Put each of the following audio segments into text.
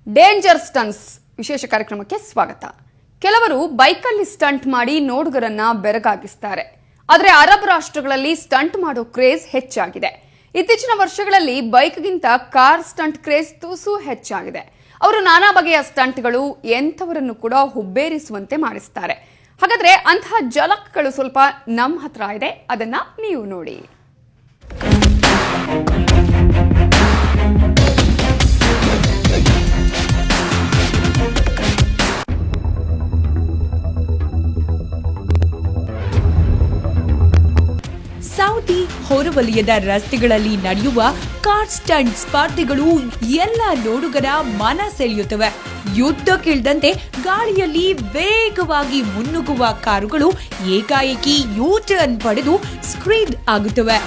Danger stunts ವಿಶೇಷ ಕಾರ್ಯಕ್ರಮಕ್ಕೆ ಸ್ವಾಗತ. ಕೆಲವರು ಬೈಕಲ್ಲಿ ಸ್ಟಂಟ್ ಮಾಡಿ ನೋಡುಗರನ್ನ ಬೆರಗಾಗಿಸ್ತಾರೆ. ಆದರೆ ಅರಬ್ ರಾಷ್ಟ್ರಗಳಲ್ಲಿ ಸ್ಟಂಟ್ ಮಾಡೋ ಕ್ರೇಜ್ ಹೆಚ್ಚಾಗಿದೆ. ಇತ್ತೀಚಿನ ವರ್ಷಗಳಲ್ಲಿ ಬೈಕ್ಗಿಂತ ಕಾರ್ ಸ್ಟಂಟ್ ಕ್ರೇಜ್ ತುಸು ಹೆಚ್ಚಾಗಿದೆ. ಅವರು ನಾನಾ ಬಗೆಯ ಸ್ಟಂಟ್ಗಳು ಎಂಥವರನ್ನು ಕೂಡ ಹುಬ್ಬೇರಿಸುವಂತೆ ಮಾಡಿಸ್ತಾರೆ. ಹಾಗಾದ್ರೆ ಅಂತಹ ಜಲಕ್ಗಳು ಸ್ವಲ್ಪ ನಮ್ಮ ಹತ್ರ ಇದೆ, ಅದನ್ನ ನೀವು ನೋಡಿ. ಸೌದಿ ಹೊರವಲಯದ ರಸ್ತೆಗಳಲ್ಲಿ ನಡೆಯುವ ಕಾರ್ ಸ್ಟಂಟ್ ಸ್ಪರ್ಧೆಗಳು ಎಲ್ಲ ನೋಡುಗರ ಮನ ಸೆಳೆಯುತ್ತವೆ. ಯುದ್ಧಕ್ಕಿಳಿದಂತೆ ಗಾಳಿಯಲ್ಲಿ ವೇಗವಾಗಿ ಮುನ್ನುಗ್ಗುವ ಕಾರುಗಳು ಏಕಾಏಕಿ ಯೂ ಟರ್ನ್ ಪಡೆದು ಸ್ಕ್ರೀಡ್ ಆಗುತ್ತವೆ.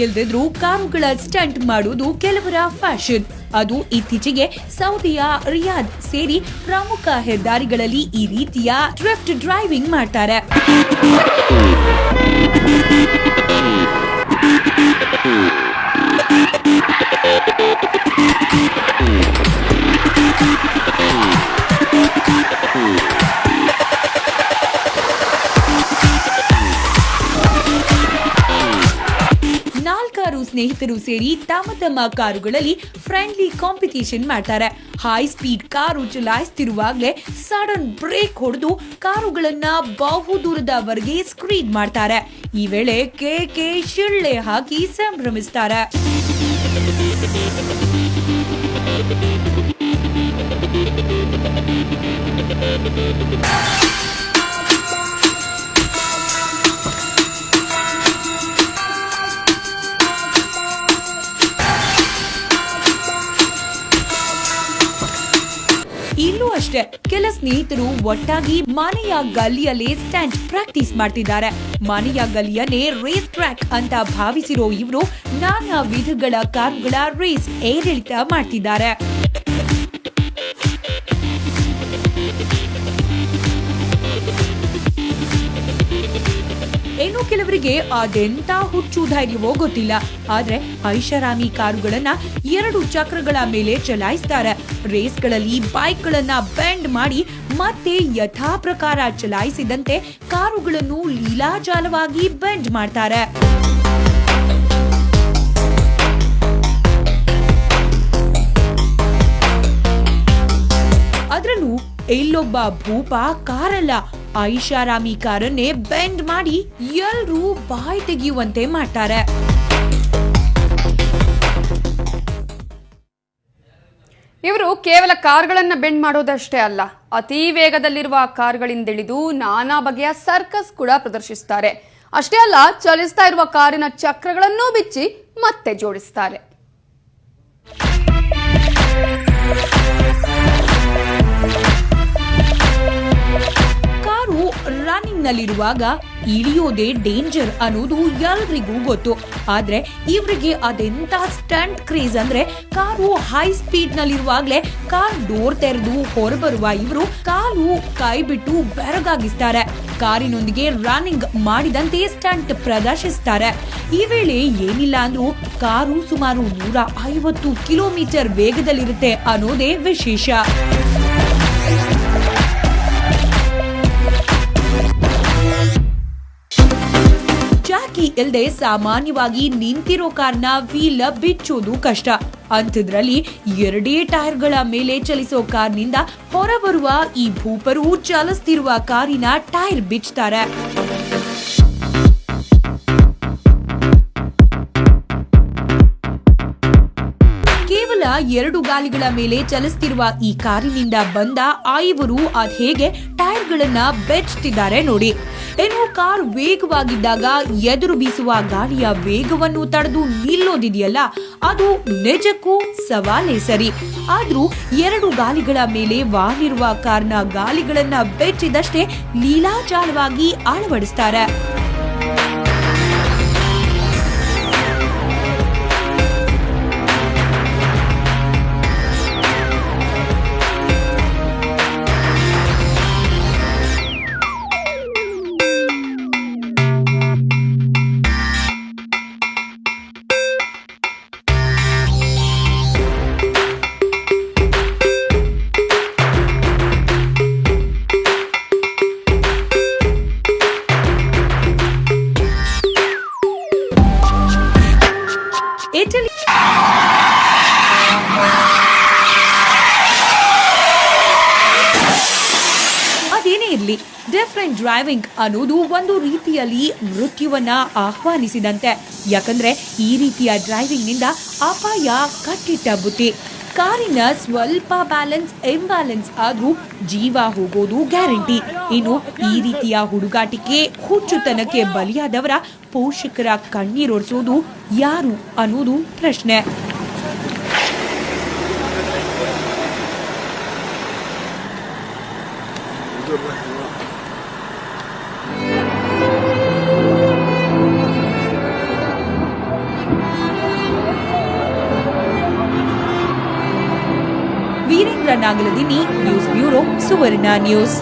ಇಲ್ದಿದ್ರು ಕಾರುಗಳ ಸ್ಟಂಟ್ ಮಾಡುವುದು ಕೆಲವರ ಫ್ಯಾಷನ್. ಅದು ಇತ್ತೀಚೆಗೆ ಸೌದಿಯ ರಿಯಾದ್ ಸೇರಿ ಪ್ರಮುಖ ಹೆದ್ದಾರಿಗಳಲ್ಲಿ ಈ ರೀತಿಯ ಡ್ರಿಫ್ಟ್ ಡ್ರೈವಿಂಗ್ ಮಾಡ್ತಾರೆ. ಸ್ನೇಹಿತರು ಸೇರಿ ತಮ್ಮ ಕಾರುಗಳಲ್ಲಿ ಫ್ರೆಂಡ್ಲಿ ಕಾಂಪಿಟಿಷನ್ ಮಾಡ್ತಾರೆ. ಹೈ ಸ್ಪೀಡ್ ಕಾರು ಚಲಾಯಿಸುತ್ತಿರುವಾಗಲೇ ಸಡನ್ ಬ್ರೇಕ್ ಹೊಡೆದು ಕಾರುಗಳನ್ನ ಬಹುದೂರದವರೆಗೆ ಸ್ಕ್ರೀಡ್ ಮಾಡ್ತಾರೆ. ಈ ವೇಳೆ ಕೇಕೆ ಶಿಳ್ಳೆ ಹಾಕಿ ಸಂಭ್ರಮಿಸ್ತಾರೆ. ಇಲ್ಲೂ ಅಷ್ಟೇ, ಕೆಲ ಸ್ನೇಹಿತರು ಒಟ್ಟಾಗಿ ಮನೆಯ ಗಲ್ಲಿಯಲ್ಲೇ ಸ್ಟಂಟ್ ಪ್ರಾಕ್ಟೀಸ್ ಮಾಡ್ತಿದ್ದಾರೆ. ಮನೆಯ ಗಲ್ಲಿಯನ್ನೇ ರೇಸ್ ಟ್ರ್ಯಾಕ್ ಅಂತ ಭಾವಿಸಿರೋ ಇವರು ನಾನಾ ವಿಧಗಳ ಕಾರುಗಳ ರೇಸ್ ಏರಿಳಿತ ಮಾಡ್ತಿದ್ದಾರೆ. ಇನ್ನು ಕೆಲವರಿಗೆ ಅದೆಂತ ಹುಚ್ಚು ಧೈರ್ಯವೋ ಗೊತ್ತಿಲ್ಲ, ಆದ್ರೆ ಐಷಾರಾಮಿ ಕಾರುಗಳನ್ನ 2 ಚಕ್ರಗಳ ಮೇಲೆ ಚಲಾಯಿಸ್ತಾರೆ. ರೇಸ್ಗಳಲ್ಲಿ ಬೈಕ್ಗಳನ್ನ ಬೆಂಡ್ ಮಾಡಿ ಮತ್ತೆ ಯಥಾ ಪ್ರಕಾರ ಚಲಾಯಿಸಿದಂತೆ ಕಾರುಗಳನ್ನು ಲೀಲಾಜಾಲವಾಗಿ ಬೆಂಡ್ ಮಾಡ್ತಾರೆ. ಅದ್ರಲ್ಲೂ ಇಲ್ಲೊಬ್ಬ ಭೂಪ ಕಾರಲ್ಲ, ಐಷಾರಾಮಿ ಕಾರನ್ನೇ ಬೆಂಡ್ ಮಾಡಿ ಎಲ್ರೂ ಬಾಯಿ ತೆಗೆಯುವಂತೆ ಮಾಡ್ತಾರೆ. ಇವರು ಕೇವಲ ಕಾರ್ಗಳನ್ನ ಬೆಂಡ್ ಮಾಡೋದಷ್ಟೇ ಅಲ್ಲ, ಅತಿ ವೇಗದಲ್ಲಿರುವ ಕಾರ್ಗಳಿಂದಿಳಿದು ನಾನಾ ಬಗೆಯ ಸರ್ಕಸ್ ಕೂಡ ಪ್ರದರ್ಶಿಸುತ್ತಾರೆ. ಅಷ್ಟೇ ಅಲ್ಲ, ಚಲಿಸ್ತಾ ಇರುವ ಕಾರಿನ ಚಕ್ರಗಳನ್ನೂ ಬಿಚ್ಚಿ ಮತ್ತೆ ಜೋಡಿಸ್ತಾರೆ. ರನ್ನಿಂಗ್ ನಲ್ಲಿರುವಾಗ ಇಳಿಯೋದೇ ಡೇಂಜರ್ ಅನ್ನೋದು ಎಲ್ರಿಗೂ ಗೊತ್ತು. ಆದ್ರೆ ಇವರಿಗೆ ಅದೆಂತ ಸ್ಟಂಟ್ ಕ್ರೇಜ್ ಅಂದ್ರೆ, ಕಾರು ಹೈ ಸ್ಪೀಡ್ ನಲ್ಲಿರುವಾಗ್ಲೇ ಕಾರ್ ಡೋರ್ ತೆರೆದು ಹೊರಬರುವ ಇವರು ಕಾಲು ಕೈ ಬಿಟ್ಟು ಬೆರಗಾಗಿಸ್ತಾರೆ. ಕಾರಿನೊಂದಿಗೆ ರನ್ನಿಂಗ್ ಮಾಡಿದಂತೆ ಸ್ಟಂಟ್ ಪ್ರದರ್ಶಿಸ್ತಾರೆ. ಈ ವೇಳೆ ಏನಿಲ್ಲ ಅಂದ್ರೂ ಕಾರು ಸುಮಾರು 150 ಕಿಲೋಮೀಟರ್ ವೇಗದಲ್ಲಿರುತ್ತೆ ಅನ್ನೋದೇ ವಿಶೇಷ. ಜಾಕಿ ಇಲ್ಲದೆ ಸಾಮಾನ್ಯವಾಗಿ ನಿಂತಿರೋ ಕಾರ್ನ ವೀಲ್ ಬಿಚ್ಚೋದು ಕಷ್ಟ. ಅಂಥದ್ರಲ್ಲಿ 2 ಟೈರ್ಗಳ ಮೇಲೆ ಚಲಿಸೋ ಕಾರ್ನಿಂದ ಹೊರಬರುವ ಈ ಭೂಪರು ಚಲಿಸ್ತಿರುವ ಕಾರಿನ ಟೈರ್ ಬಿಚ್ತಾರೆ. ಕೇವಲ 2 ಗಾಲಿಗಳ ಮೇಲೆ ಚಲಿಸ್ತಿರುವ ಈ ಕಾರಿನಿಂದ ಬಂದ 5 ಅದ್ಹೇಗೆ ಟೈರ್ಗಳನ್ನ ಬೆಚ್ಚುತ್ತಿದ್ದಾರೆ ನೋಡಿ. ಇನ್ನು ಕಾರ್ ವೇಗವಾಗಿದ್ದಾಗ ಎದುರು ಬೀಸುವ ಗಾಳಿಯ ವೇಗವನ್ನು ತಡೆದು ನಿಲ್ಲೋದಿದೆಯಲ್ಲ, ಅದು ನಿಜಕ್ಕೂ ಸವಾಲೇ ಸರಿ. ಆದ್ರೂ 2 ಗಾಲಿಗಳ ಮೇಲೆ ವಾಲಿರುವ ಕಾರ್ನ ಗಾಲಿಗಳನ್ನ ಬೆಚ್ಚಿದಷ್ಟೇ ಲೀಲಾಜಾಲವಾಗಿ ಅಳವಡಿಸ್ತಾರೆ. ಇಟಲಿ ಅದೇನೇ ಇರ್ಲಿ, ಡಿಫರೆಂಟ್ ಡ್ರೈವಿಂಗ್ ಅನ್ನೋದು ಒಂದು ರೀತಿಯಲ್ಲಿ ಮೃತ್ಯುವನ್ನ ಆಹ್ವಾನಿಸಿದಂತೆ. ಯಾಕಂದ್ರೆ ಈ ರೀತಿಯ ಡ್ರೈವಿಂಗ್ ನಿಂದ ಅಪಾಯ ಕಟ್ಟಿಟ್ಟ ಬುತ್ತಿ. ಕಾರಿನ ಸ್ವಲ್ಪ ಇಂಬ್ಯಾಲೆನ್ಸ್ ಆದ್ರೂ ಜೀವ ಹೋಗೋದು ಗ್ಯಾರಂಟಿ. ಇನ್ನು ಈ ರೀತಿಯ ಹುಡುಗಾಟಿಕೆ ಹುಚ್ಚುತನಕ್ಕೆ ಬಲಿಯಾದವರ ಪೋಷಕರ ಕಣ್ಣೀರೊರೆಸೋದು ಯಾರು ಅನ್ನೋದು ಪ್ರಶ್ನೆ. ವೀರೇಂದ್ರ ನಾಗಲದಿನ್ನಿ, ನ್ಯೂಸ್ ಬ್ಯೂರೋ, ಸುವರ್ಣ ನ್ಯೂಸ್.